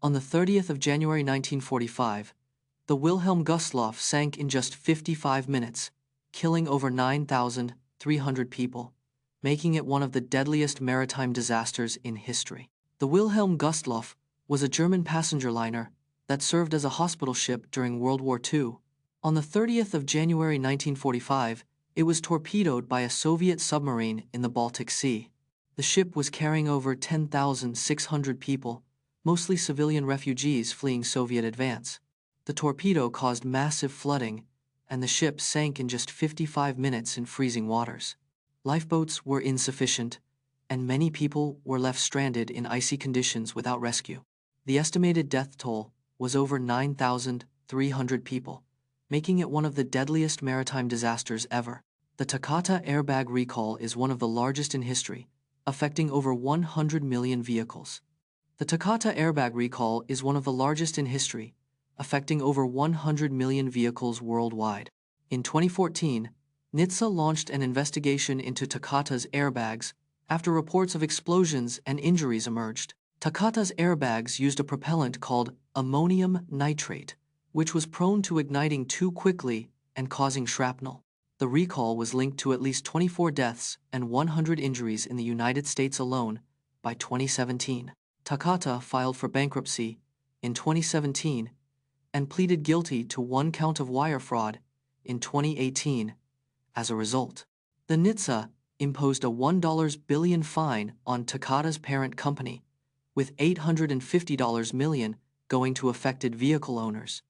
On the 30th of January 1945, the Wilhelm Gustloff sank in just 55 minutes, killing over 9,300 people, making it one of the deadliest maritime disasters in history. The Wilhelm Gustloff was a German passenger liner that served as a hospital ship during World War II. On the 30th of January 1945, it was torpedoed by a Soviet submarine in the Baltic Sea. The ship was carrying over 10,600 people, mostly civilian refugees fleeing Soviet advance. The torpedo caused massive flooding, and the ship sank in just 55 minutes in freezing waters. Lifeboats were insufficient, and many people were left stranded in icy conditions without rescue. The estimated death toll was over 9,300 people, making it one of the deadliest maritime disasters ever. The Takata airbag recall is one of the largest in history, affecting over 100 million vehicles. The Takata airbag recall is one of the largest in history, affecting over 100 million vehicles worldwide. In 2014, NHTSA launched an investigation into Takata's airbags after reports of explosions and injuries emerged. Takata's airbags used a propellant called ammonium nitrate, which was prone to igniting too quickly and causing shrapnel. The recall was linked to at least 24 deaths and 100 injuries in the United States alone by 2017. Takata filed for bankruptcy in 2017 and pleaded guilty to 1 count of wire fraud in 2018. As a result, the NHTSA imposed a $1 billion fine on Takata's parent company, with $850 million going to affected vehicle owners.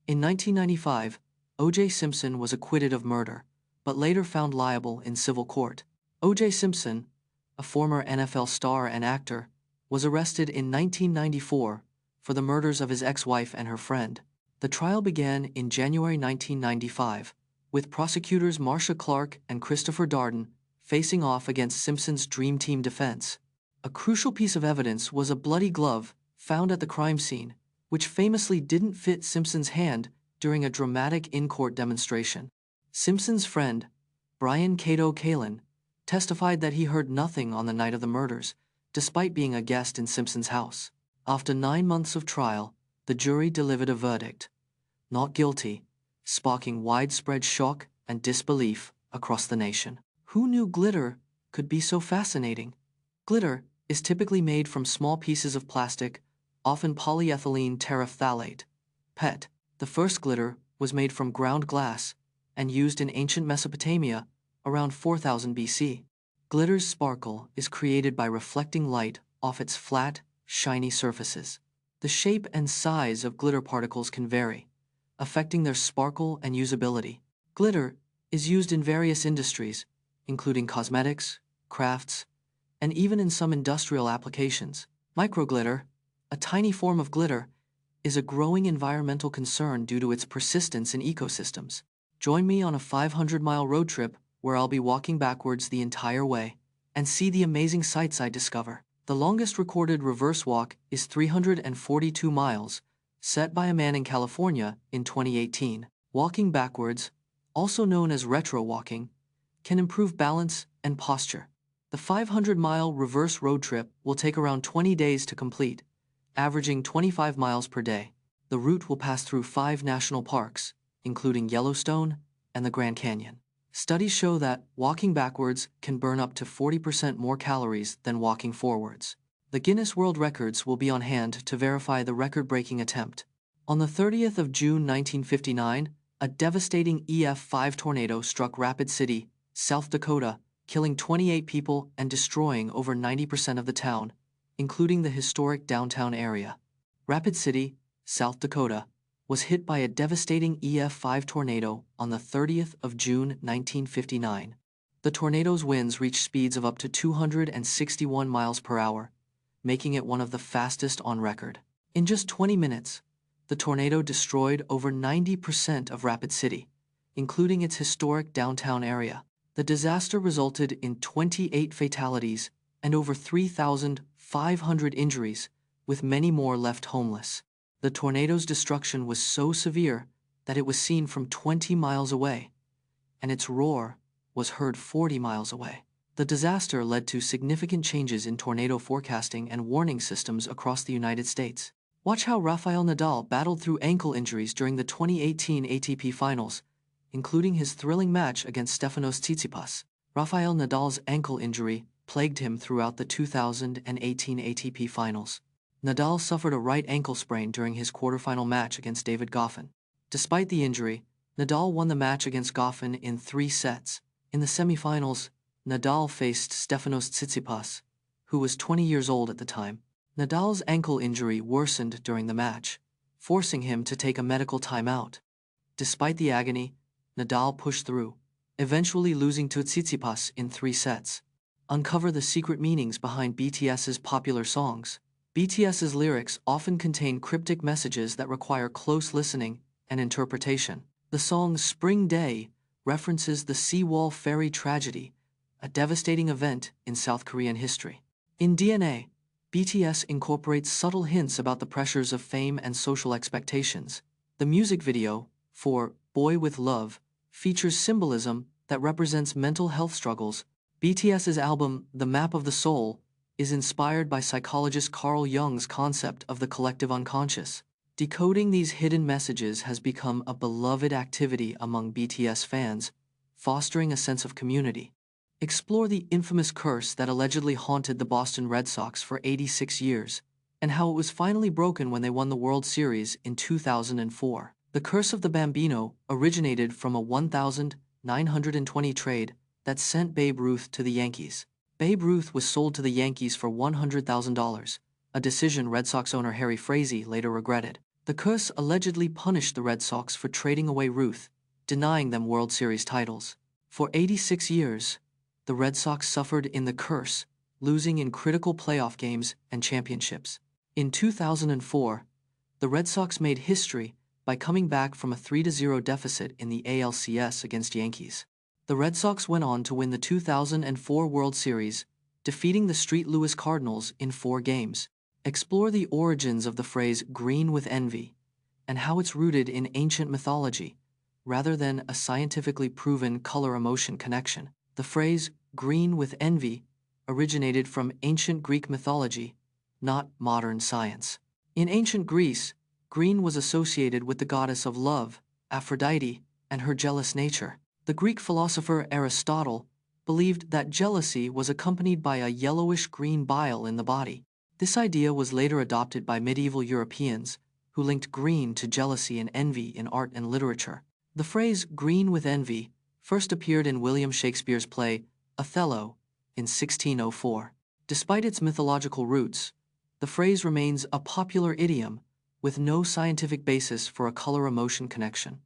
In 1995, O.J. Simpson was acquitted of murder, but later found liable in civil court. O.J. Simpson, a former NFL star and actor, was arrested in 1994 for the murders of his ex-wife and her friend. The trial began in January 1995, with prosecutors Marcia Clark and Christopher Darden facing off against Simpson's Dream Team defense. A crucial piece of evidence was a bloody glove found at the crime scene, which famously didn't fit Simpson's hand during a dramatic in-court demonstration. Simpson's friend, Brian Cato Kalin, testified that he heard nothing on the night of the murders, despite being a guest in Simpson's house. After 9 months of trial, the jury delivered a verdict, not guilty, sparking widespread shock and disbelief across the nation. Who knew glitter could be so fascinating? Glitter is typically made from small pieces of plastic, often polyethylene terephthalate, PET. The first glitter was made from ground glass and used in ancient Mesopotamia around 4000 BC. Glitter's sparkle is created by reflecting light off its flat, shiny surfaces. The shape and size of glitter particles can vary, affecting their sparkle and usability. Glitter is used in various industries, including cosmetics, crafts, and even in some industrial applications. Microglitter, a tiny form of glitter, is a growing environmental concern due to its persistence in ecosystems. Join me on a 500-mile road trip where I'll be walking backwards the entire way and see the amazing sights I discover. The longest recorded reverse walk is 342 miles, set by a man in California in 2018. Walking backwards, also known as retro walking, can improve balance and posture. The 500-mile reverse road trip will take around 20 days to complete, averaging 25 miles per day. The route will pass through 5 national parks, including Yellowstone and the Grand Canyon. Studies show that walking backwards can burn up to 40% more calories than walking forwards. The Guinness World Records will be on hand to verify the record-breaking attempt. On the 30th of June 1959, a devastating EF5 tornado struck Rapid City, South Dakota, killing 28 people and destroying over 90% of the town, including the historic downtown area. Rapid City, South Dakota, was hit by a devastating EF5 tornado on the 30th of June 1959. The tornado's winds reached speeds of up to 261 miles per hour, making it one of the fastest on record. In just 20 minutes, the tornado destroyed over 90% of Rapid City, including its historic downtown area. The disaster resulted in 28 fatalities and over 3,500 injuries, with many more left homeless. The tornado's destruction was so severe that it was seen from 20 miles away, and its roar was heard 40 miles away. The disaster led to significant changes in tornado forecasting and warning systems across the United States. Watch how Rafael Nadal battled through ankle injuries during the 2018 ATP Finals, including his thrilling match against Stefanos Tsitsipas. Rafael Nadal's ankle injury plagued him throughout the 2018 ATP Finals. Nadal suffered a right ankle sprain during his quarterfinal match against David Goffin. Despite the injury, Nadal won the match against Goffin in 3 sets. In the semifinals, Nadal faced Stefanos Tsitsipas, who was 20 years old at the time. Nadal's ankle injury worsened during the match, forcing him to take a medical timeout. Despite the agony, Nadal pushed through, eventually losing to Tsitsipas in 3 sets. Uncover the secret meanings behind BTS's popular songs. BTS's lyrics often contain cryptic messages that require close listening and interpretation. The song Spring Day references the Seawall Ferry tragedy, a devastating event in South Korean history. In DNA, BTS incorporates subtle hints about the pressures of fame and social expectations. The music video, for Boy with Love, features symbolism that represents mental health struggles. BTS's album, The Map of the Soul, is inspired by psychologist Carl Jung's concept of the collective unconscious. Decoding these hidden messages has become a beloved activity among BTS fans, fostering a sense of community. Explore the infamous curse that allegedly haunted the Boston Red Sox for 86 years, and how it was finally broken when they won the World Series in 2004. The curse of the Bambino originated from a 1,920 trade that sent Babe Ruth to the Yankees. Babe Ruth was sold to the Yankees for $100,000, a decision Red Sox owner Harry Frazee later regretted. The curse allegedly punished the Red Sox for trading away Ruth, denying them World Series titles. For 86 years, the Red Sox suffered in the curse, losing in critical playoff games and championships. In 2004, the Red Sox made history by coming back from a 3-0 deficit in the ALCS against Yankees. The Red Sox went on to win the 2004 World Series, defeating the St. Louis Cardinals in 4 games. Explore the origins of the phrase "green with envy" and how it's rooted in ancient mythology, rather than a scientifically proven color-emotion connection. The phrase "green with envy" originated from ancient Greek mythology, not modern science. In ancient Greece, green was associated with the goddess of love, Aphrodite, and her jealous nature. The Greek philosopher Aristotle believed that jealousy was accompanied by a yellowish-green bile in the body. This idea was later adopted by medieval Europeans, who linked green to jealousy and envy in art and literature. The phrase "green with envy" first appeared in William Shakespeare's play Othello in 1604. Despite its mythological roots, the phrase remains a popular idiom with no scientific basis for a color-emotion connection.